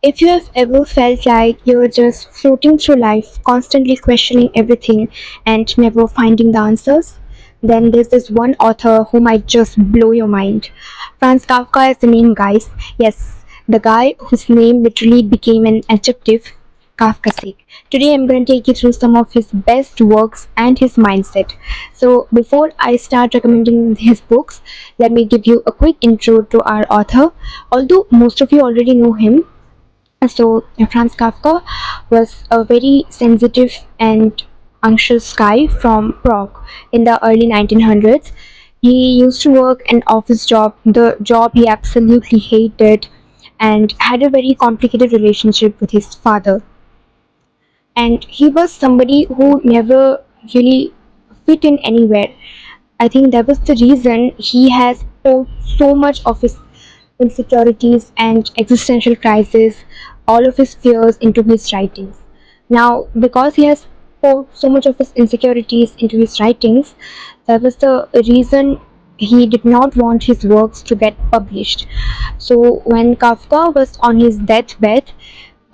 If you have ever felt like you're just floating through life, constantly questioning everything and never finding the answers, then there's this one author who might just blow your mind. Franz Kafka is the name, guys. Yes, the guy whose name literally became an adjective, Kafkasic. Today I'm going to take you through some of his best works and his mindset. So before I start recommending his books, let me give you a quick intro to our author. Although most of you already know him, Franz Kafka was a very sensitive and anxious guy from Prague in the early 1900s. He used to work an office job, the job he absolutely hated, and had a very complicated relationship with his father. And he was somebody who never really fit in anywhere. I think that was the reason he has poured so much of his insecurities and existential crisis, all of his fears into his writings. Now, because he has poured so much of his insecurities into his writings, that was the reason he did not want his works to get published. So, when Kafka was on his deathbed,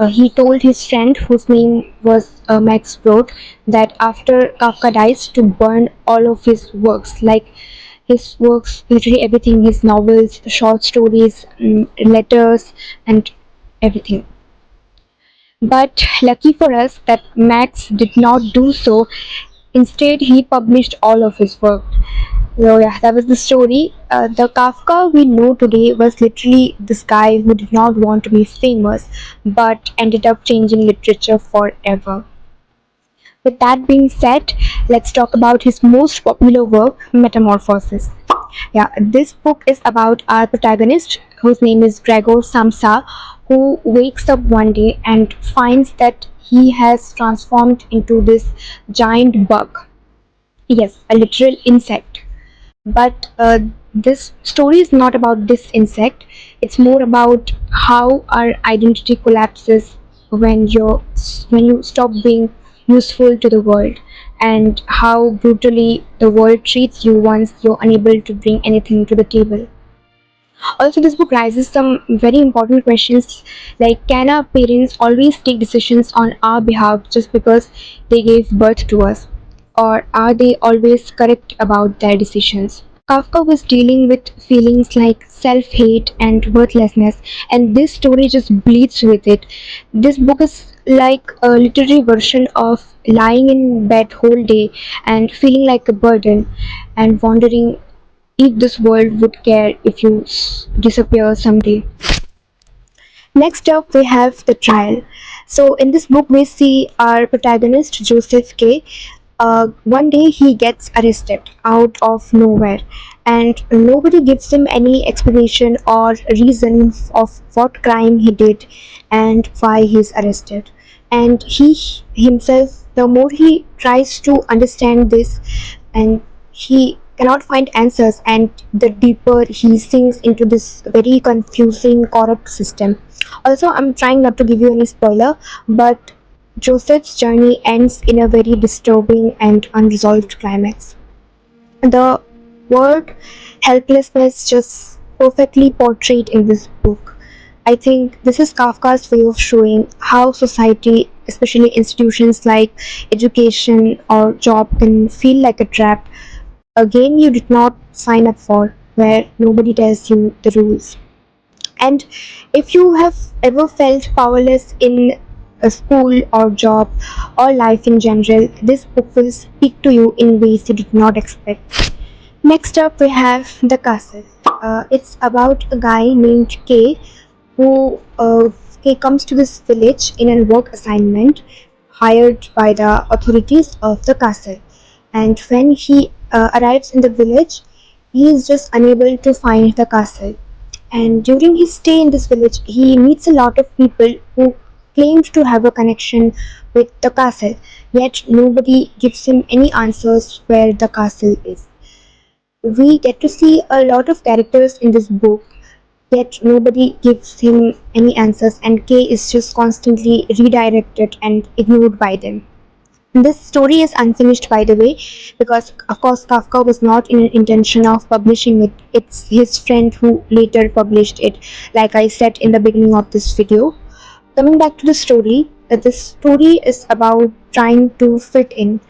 he told his friend, whose name was Max Brod, that after Kafka dies, to burn all of his works, like his works, literally everything, his novels, short stories, letters, and everything. But lucky for us that Max did not do so. Instead, he published all of his work. So yeah, that was the story. The Kafka we know today was literally this guy who did not want to be famous, but ended up changing literature forever. With that being said, let's talk about his most popular work, Metamorphosis. Yeah, this book is about our protagonist, whose name is Gregor Samsa, who wakes up one day and finds that he has transformed into this giant bug. Yes, a literal insect. But this story is not about this insect. It's more about how our identity collapses when you stop being useful to the world, and how brutally the world treats you once you're unable to bring anything to the table. Also, this book raises some very important questions, like, can our parents always take decisions on our behalf just because they gave birth to us? Or are they always correct about their decisions? Kafka was dealing with feelings like self hate and worthlessness, and this story just bleeds with it. This book is like a literary version of lying in bed whole day and feeling like a burden and wondering if this world would care if you disappear someday. Next up, we have the trial. So, in this book, we see our protagonist, Joseph K. One day, he gets arrested out of nowhere, and nobody gives him any explanation or reason of what crime he did and why he's arrested. And he himself, the more he tries to understand this, and he cannot find answers, and the deeper he sinks into this very confusing corrupt system. Also, I'm trying not to give you any spoiler, but Joseph's journey ends in a very disturbing and unresolved climax. The word helplessness just perfectly portrayed in this book. I think this is Kafka's way of showing how society, especially institutions like education or job, can feel like a trap, a game you did not sign up for, where nobody tells you the rules. And if you have ever felt powerless in a school or job or life in general, this book will speak to you in ways you did not expect. Next up, we have The Castle. It's about a guy named Kay who Kay comes to this village in a work assignment hired by the authorities of the castle. And when he arrives in the village, he is just unable to find the castle. And during his stay in this village, he meets a lot of people who claimed to have a connection with the castle, yet nobody gives him any answers where the castle is. We get to see a lot of characters in this book, yet nobody gives him any answers, and Kay is just constantly redirected and ignored by them. This story is unfinished, by the way, because of course Kafka was not in intention of publishing it. It's his friend who later published it, like I said in the beginning of this video. coming back to the story, this story is about trying to fit in,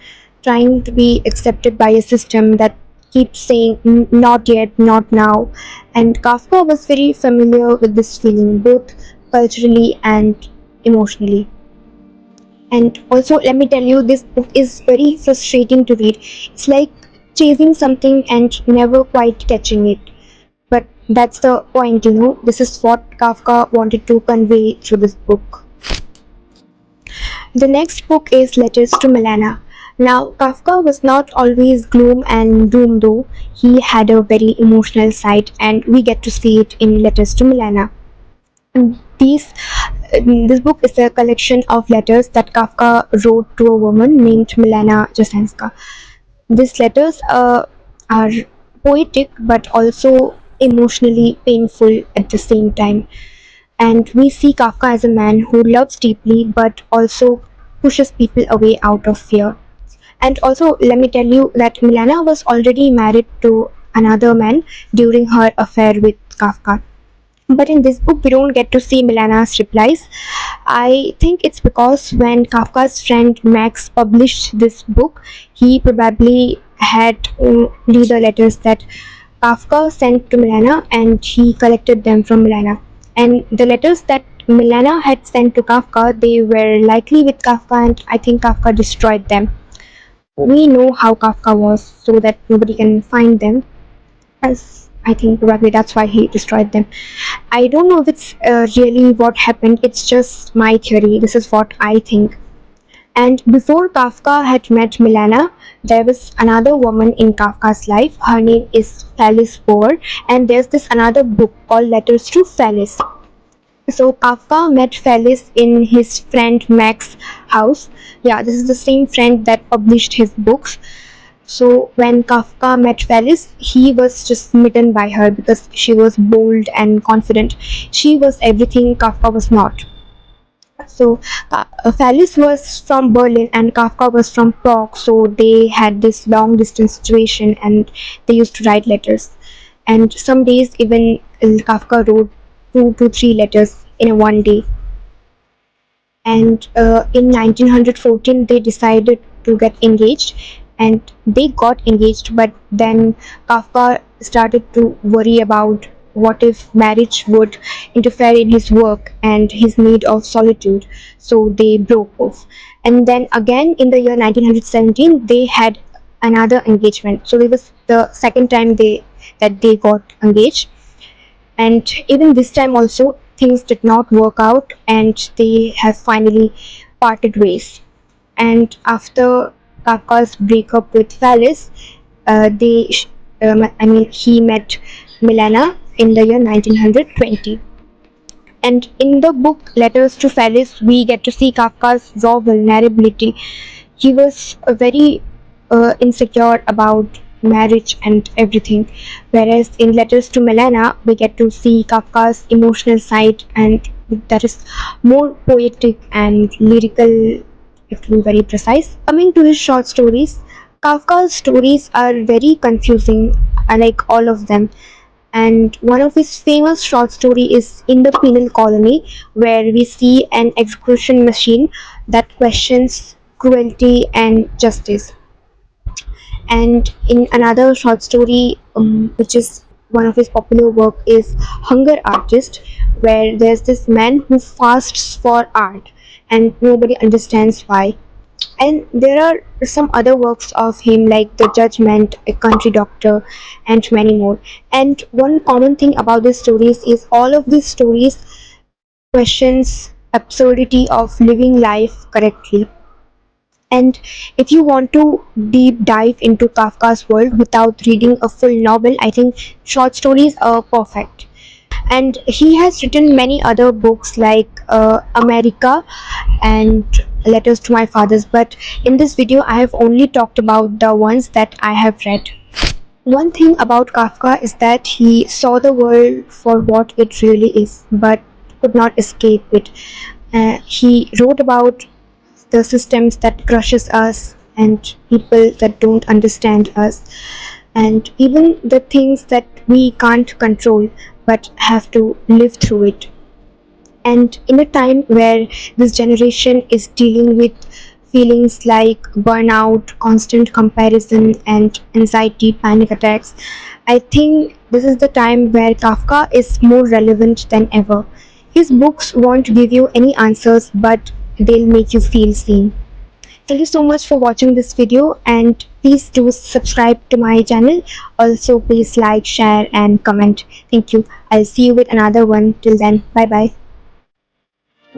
trying to be accepted by a system that keeps saying not yet, not now. And Kafka was very familiar with this feeling, both culturally and emotionally. And also, let me tell you, this book is very frustrating to read. It's like chasing something and never quite catching it. But that's the point, you know. This is what Kafka wanted to convey through this book. The next book is Letters to Milena. Now, Kafka was not always gloom and doom though. He had a very emotional side, and we get to see it in Letters to Milena. These, this book is a collection of letters that Kafka wrote to a woman named Milena Jasenska. These letters are poetic but also emotionally painful at the same time. And we see Kafka as a man who loves deeply but also pushes people away out of fear. And also, let me tell you that Milena was already married to another man during her affair with Kafka. But in this book, we don't get to see Milena's replies. I think it's because when Kafka's friend Max published this book, he probably had only the letters that Kafka sent to Milena and he collected them from Milena. And the letters that Milena had sent to Kafka, they were likely with Kafka, and I think Kafka destroyed them. We know how Kafka was, so that nobody can find them. As I think probably that's why he destroyed them. I don't know if it's really what happened. It's just my theory. This is what I think. And before Kafka had met Milena, there was another woman in Kafka's life. Her name is Felice Boer, and there's this another book called Letters to Felice. So Kafka met Felice in his friend Max's house. Yeah, this is the same friend that published his books. So when Kafka met Felice, he was just smitten by her because she was bold and confident. She was everything Kafka was not. So Felice was from Berlin and Kafka was from Prague, so they had this long distance situation and they used to write letters. And some days even Kafka wrote 2 to 3 letters in a one day. And in 1914 they decided to get engaged, and they got engaged, but then Kafka started to worry about what if marriage would interfere in his work and his need of solitude, so they broke off. And then again in the year 1917 they had another engagement, so it was the second time they got engaged. And even this time also things did not work out and they have finally parted ways. And after Kafka's breakup with Felice, he met Milena in the year 1920. And in the book Letters to Felice, we get to see Kafka's raw vulnerability. He was very insecure about marriage and everything. Whereas in Letters to Milena, we get to see Kafka's emotional side, and that is more poetic and lyrical, if to be very precise. Coming to his short stories, Kafka's stories are very confusing, like all of them. And one of his famous short story is In the Penal Colony, where we see an execution machine that questions cruelty and justice. And in another short story, which is one of his popular work, is Hunger Artist, where there's this man who fasts for art and nobody understands why. And there are some other works of him like The Judgment, A Country Doctor, and many more. And one common thing about these stories is all of these stories questions absurdity of living life correctly. And if you want to deep dive into Kafka's world without reading a full novel, I think short stories are perfect. And he has written many other books like America and Letters to My Fathers, but in this video I have only talked about the ones that I have read. One thing about Kafka is that he saw the world for what it really is, but could not escape it. He wrote about the systems that crushes us and people that don't understand us, and even the things that we can't control but have to live through it. And in a time where this generation is dealing with feelings like burnout, constant comparison, and anxiety, panic attacks, I think this is the time where Kafka is more relevant than ever. His books won't give you any answers, but they'll make you feel seen. Thank you so much for watching this video, and please do subscribe to my channel. Also, please like, share, and comment. Thank you. I'll see you with another one. Till then, bye bye.